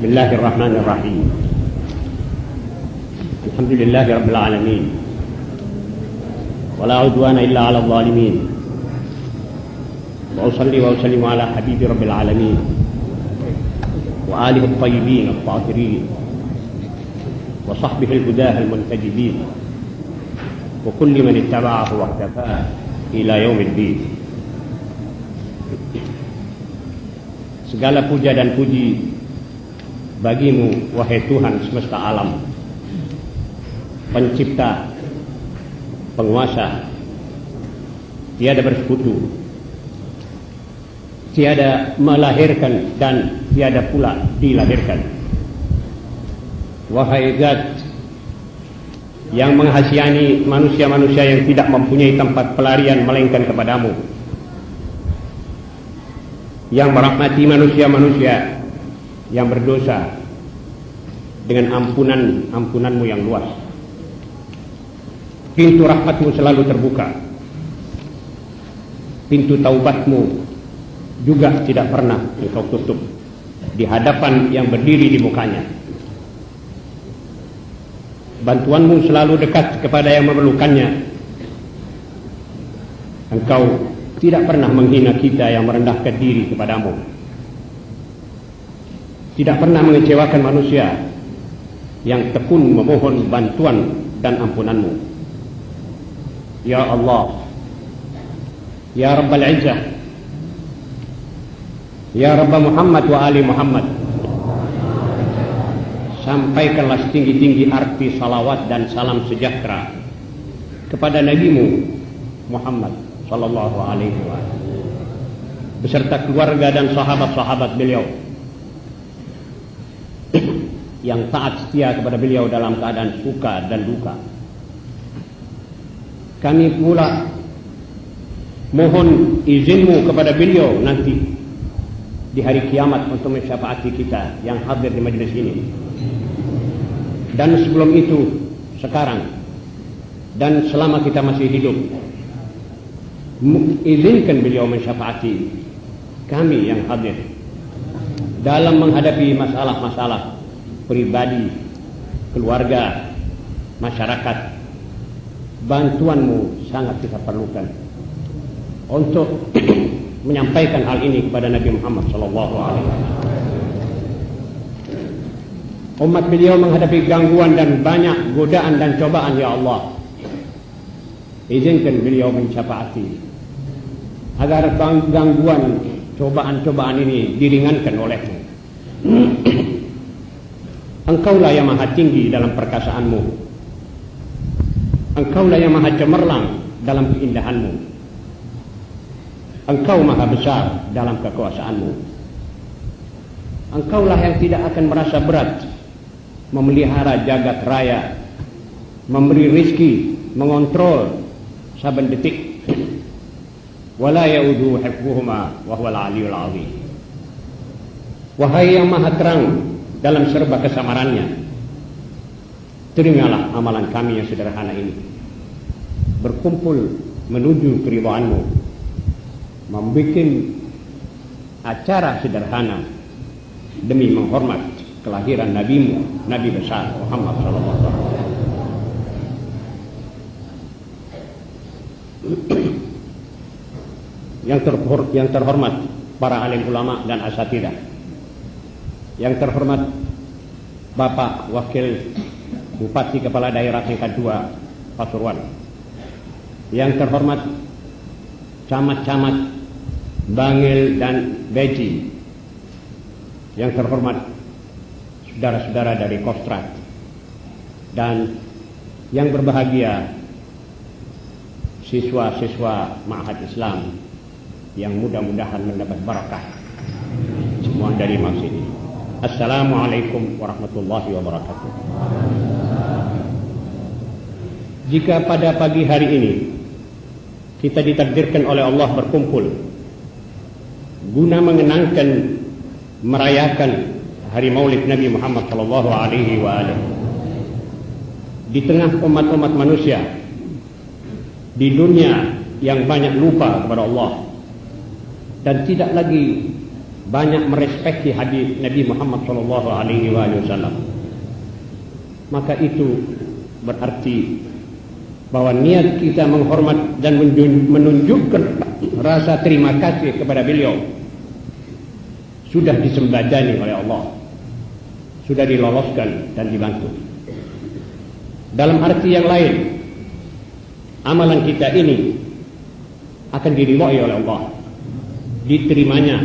Bismillahirrahmanirrahim. Alhamdulillahi rabbil alamin. Wala udwana illa 'alal zalimin. Wa usalli wa usallimu ala habibi rabbil alamin wa alihi at-tayyibin at-tahirin wa sahbihi al-hudah al-muntajibin wa kulli man ittaba'ahu wa iqtafa ila yaumiddin. Segala puja dan puji bagimu, wahai Tuhan semesta alam, pencipta, penguasa, tiada bersekutu, tiada melahirkan dan tiada pula dilahirkan. Wahai Zat yang menghasiani manusia-manusia yang tidak mempunyai tempat pelarian melainkan kepadamu, yang merahmati manusia-manusia yang berdosa dengan ampunanmu yang luas. Pintu rahmatmu selalu terbuka, pintu taubatmu juga tidak pernah engkau tutup di hadapan yang berdiri di mukanya. Bantuanmu selalu dekat kepada yang memerlukannya. Engkau tidak pernah menghina kita yang merendahkan diri kepadamu, tidak pernah mengecewakan manusia yang tekun memohon bantuan dan ampunanmu. Ya Allah, Ya Rabbal Izzah, Ya Rabb Muhammad wa Ali Muhammad, sampaikanlah setinggi-tinggi arti salawat dan salam sejahtera kepada Nabimu Muhammad sallallahu alaihi wasallam beserta keluarga dan sahabat-sahabat beliau yang taat setia kepada beliau dalam keadaan suka dan duka. Kami pula mohon izinmu kepada beliau nanti di hari kiamat untuk mensyafaati kita yang hadir di majelis ini. Dan sebelum itu, sekarang dan selama kita masih hidup, izinkan beliau mensyafaati kami yang hadir dalam menghadapi masalah-masalah pribadi, keluarga, masyarakat. Bantuanmu sangat kita perlukan untuk menyampaikan hal ini kepada Nabi Muhammad SAW. Umat beliau menghadapi gangguan dan banyak godaan dan cobaan, ya Allah. Izinkan beliau mensyafaati agar gangguan, cobaan-cobaan ini diringankan olehmu. Engkaulah yang maha tinggi dalam perkasaanmu, Engkaulah yang maha cemerlang dalam keindahanmu, Engkau maha besar dalam kekuasaanmu. Engkaulah yang tidak akan merasa berat memelihara jagat raya, memberi rizki, mengontrol saben detik. Wala yaudu hifdhuhuma wa huwal aliyul azim. Wahai yang maha terang dalam serba kesamarannya, terimalah amalan kami yang sederhana ini, berkumpul menuju keridhaanmu, membuat acara sederhana demi menghormat kelahiran nabimu, Nabi besar Muhammad SAW. Yang terhormat para alim ulama dan asatidah, yang terhormat Bapak Wakil Bupati Kepala Daerah tingkat 2 Pasuruan, yang terhormat camat-camat Bangil dan Beji, yang terhormat saudara-saudara dari Kostrad, dan yang berbahagia siswa-siswa Ma'had Islam yang mudah-mudahan mendapat barakah semua dari maksud ini. Assalamualaikum warahmatullahi wabarakatuh. Jika pada pagi hari ini kita ditakdirkan oleh Allah berkumpul guna mengenangkan, merayakan hari Maulid Nabi Muhammad sallallahu alaihi wasallam di tengah umat-umat manusia di dunia yang banyak lupa kepada Allah dan tidak lagi banyak merespekti hadis Nabi Muhammad SAW, maka itu berarti bahwa niat kita menghormat dan menunjukkan rasa terima kasih kepada beliau sudah disembadani oleh Allah, sudah diloloskan dan dibantu. Dalam arti yang lain, amalan kita ini akan diridhai oleh Allah, diterimanya,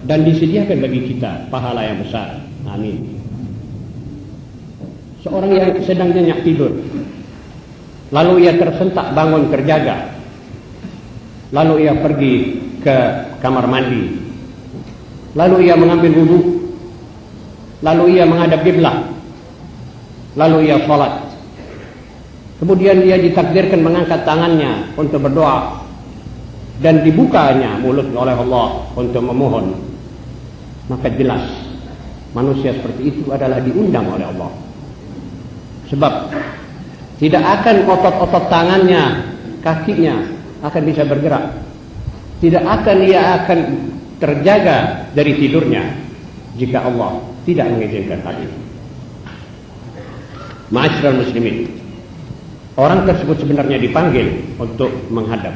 dan disediakan bagi kita pahala yang besar. Amin. Seorang yang sedang nyenyak tidur, lalu ia tersentak bangun terjaga, lalu ia pergi ke kamar mandi, lalu ia mengambil wudhu, lalu ia menghadap kiblat, lalu ia salat. Kemudian dia ditakdirkan mengangkat tangannya untuk berdoa dan dibukanya mulut oleh Allah untuk memohon. Maka jelas manusia seperti itu adalah diundang oleh Allah. Sebab tidak akan otot-otot tangannya, kakinya akan bisa bergerak. Tidak akan ia akan terjaga dari tidurnya jika Allah tidak mengizinkan hal itu. Ma'asyiral muslimin, orang tersebut sebenarnya dipanggil untuk menghadap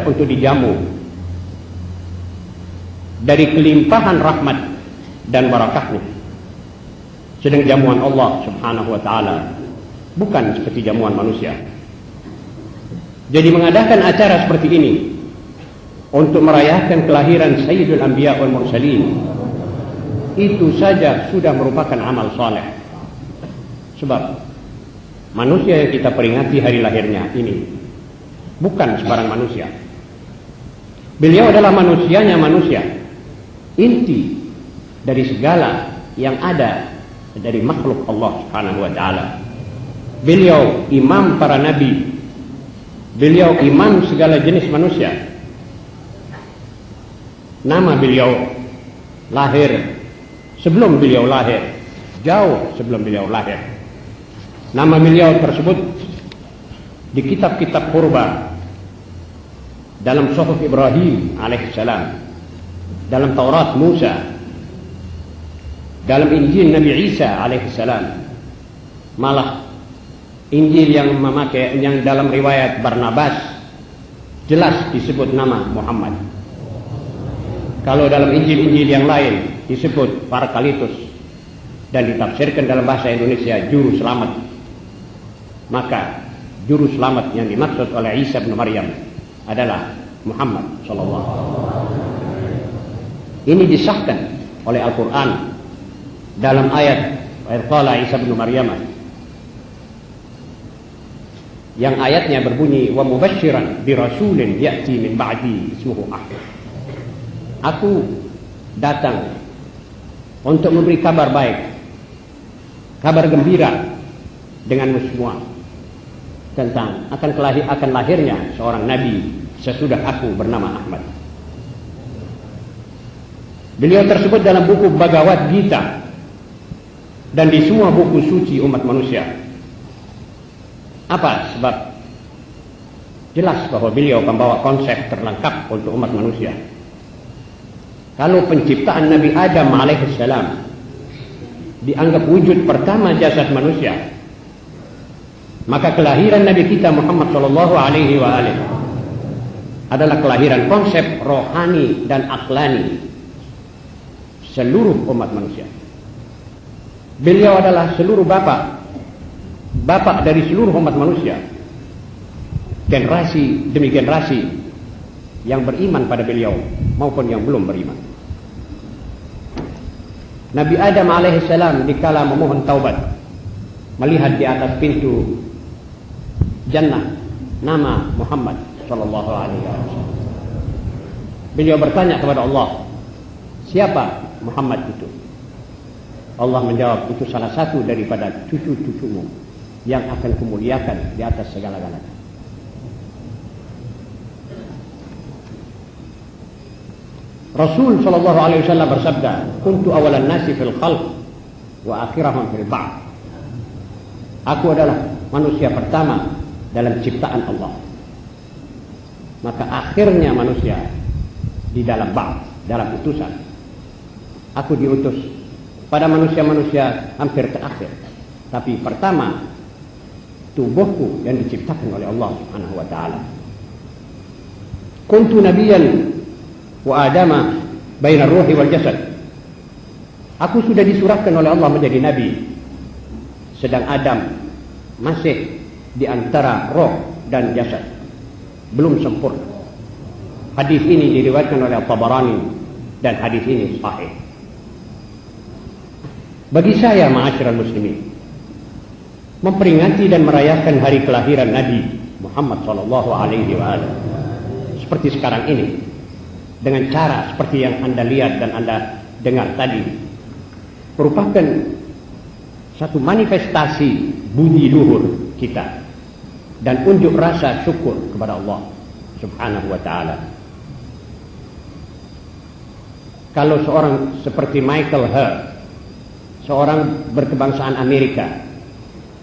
untuk dijamu dari kelimpahan rahmat dan barakahnya. Sedang jamuan Allah subhanahu wa ta'ala bukan seperti jamuan manusia. Jadi mengadakan acara seperti ini untuk merayakan kelahiran Sayyidul Anbiya wal Mursalin, itu saja sudah merupakan amal saleh. Sebab manusia yang kita peringati hari lahirnya ini bukan sebarang manusia. Beliau adalah manusianya manusia, inti dari segala yang ada dari makhluk Allah subhanahu wa ta'ala. Beliau imam para nabi, beliau imam segala jenis manusia. Nama beliau lahir sebelum beliau lahir, jauh sebelum beliau lahir. Nama beliau tersebut di kitab-kitab purba, dalam Suhuf Ibrahim alaihissalam, dalam Taurat Musa, dalam Injil Nabi Isa alaihissalam. Malah Injil yang memakai, yang dalam riwayat Barnabas, jelas disebut nama Muhammad. Kalau dalam Injil-Injil yang lain disebut Parakalitus dan ditafsirkan dalam bahasa Indonesia Juru Selamat. Maka Juru Selamat yang dimaksud oleh Isa bin Maryam adalah Muhammad sallallahu alaihi wasallam. Ini disahkan oleh Al-Quran dalam ayat qala Isa bin Maryam, yang ayatnya berbunyi wa mubasysyiran bi rasulin ya'ti min ba'di ismuhu Ahmad. Aku datang untuk memberi kabar baik, kabar gembira denganmu semua tentang akan lahirnya seorang nabi sesudah aku bernama Ahmad. Beliau tersebut dalam buku Bhagavad Gita dan di semua buku suci umat manusia. Apa sebab? Jelas bahwa beliau membawa konsep terlengkap untuk umat manusia. Kalau penciptaan Nabi Adam alaihissalam dianggap wujud pertama jasad manusia, maka kelahiran Nabi kita Muhammad sallallahu alaihi wasallam adalah kelahiran konsep rohani dan aklani seluruh umat manusia. Beliau adalah seluruh bapak dari seluruh umat manusia, generasi demi generasi yang beriman pada beliau maupun yang belum beriman. Nabi Adam alaihissalam dikala memohon taubat, melihat di atas pintu jannah nama Muhammad sallallahu alaihi wasallam. Beliau bertanya kepada Allah, siapa Muhammad itu? Allah menjawab, itu salah satu daripada cucu-cucumu yang akan kumuliakan di atas segala-galanya. Rasul sallallahu alaihi wasallam bersabda, kuntu awalan nasi fil khalq wa akhirahum fil ba'th. Aku adalah manusia pertama dalam ciptaan Allah, maka akhirnya manusia di dalam ba'th, dalam utusan. Aku diutus pada manusia-manusia hampir terakhir. Tapi pertama, tubuhku yang diciptakan oleh Allah Subhanahu wa taala. Kuntu nabiyyan wa adama baina ruhi wal jasad. Aku sudah disurahkan oleh Allah menjadi nabi, sedang Adam masih di antara roh dan jasad, belum sempurna. Hadis ini diriwayatkan oleh At-Tabarani dan hadis ini sahih. Bagi saya, ma'asyiral muslimin, memperingati dan merayakan hari kelahiran Nabi Muhammad sallallahu alaihi wasallam seperti sekarang ini, dengan cara seperti yang Anda lihat dan Anda dengar tadi, merupakan satu manifestasi budi luhur kita dan unjuk rasa syukur kepada Allah Subhanahu wa taala. Kalau seorang seperti Michael Hart, seorang berkebangsaan Amerika,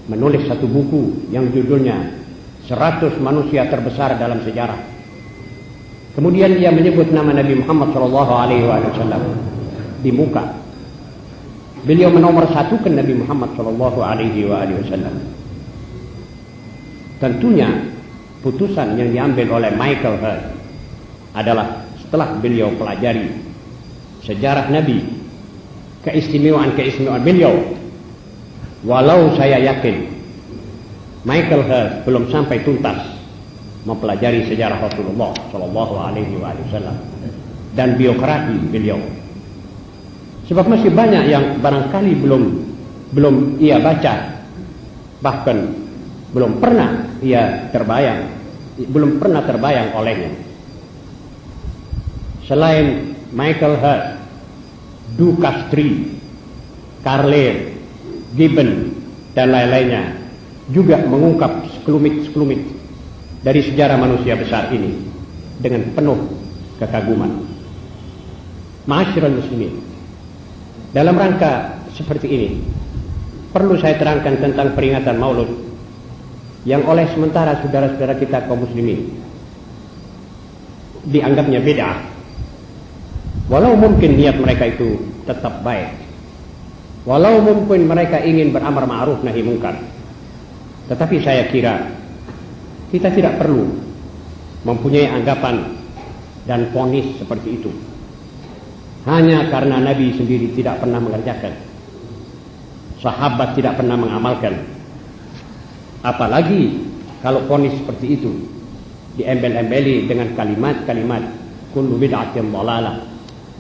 menulis satu buku yang judulnya 100 manusia terbesar dalam sejarah. Kemudian dia menyebut nama Nabi Muhammad SAW di muka. Beliau menomorsatukan Nabi Muhammad SAW. Tentunya putusan yang diambil oleh Michael Hart adalah setelah beliau pelajari sejarah Nabi, keistimewaan beliau. Walau saya yakin Michael Hart belum sampai tuntas mempelajari sejarah Rasulullah Shallallahu Alaihi Wasallam dan biografi beliau, sebab masih banyak yang barangkali belum ia baca, bahkan belum pernah terbayang olehnya. Selain Michael Hart, Du Castries, Carlyle, Gibbon dan lain-lainnya juga mengungkap sekelumit dari sejarah manusia besar ini dengan penuh kekaguman. Ma'asyiral muslimin, dalam rangka seperti ini perlu saya terangkan tentang peringatan Maulud yang oleh sementara saudara-saudara kita kaum muslimin dianggapnya bid'ah, walau mungkin niat mereka itu tetap baik, walau mungkin mereka ingin beramar ma'ruf nahi mungkar. Tetapi saya kira kita tidak perlu mempunyai anggapan dan vonis seperti itu hanya karena Nabi sendiri tidak pernah mengerjakan, sahabat tidak pernah mengamalkan. Apalagi kalau vonis seperti itu diembel-embeli dengan kalimat-kalimat kullu bid'atin dhalalah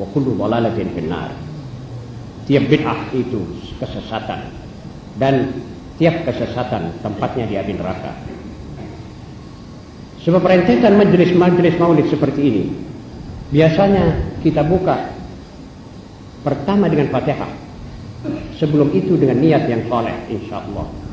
wa kullu dhalalatin finnar. Tiap bid'ah itu kesesatan dan tiap kesesatan tempatnya di api neraka. Sebab rentetan majelis-majelis maulid seperti ini biasanya kita buka pertama dengan Fatihah, sebelum itu dengan niat yang saleh, insyaallah.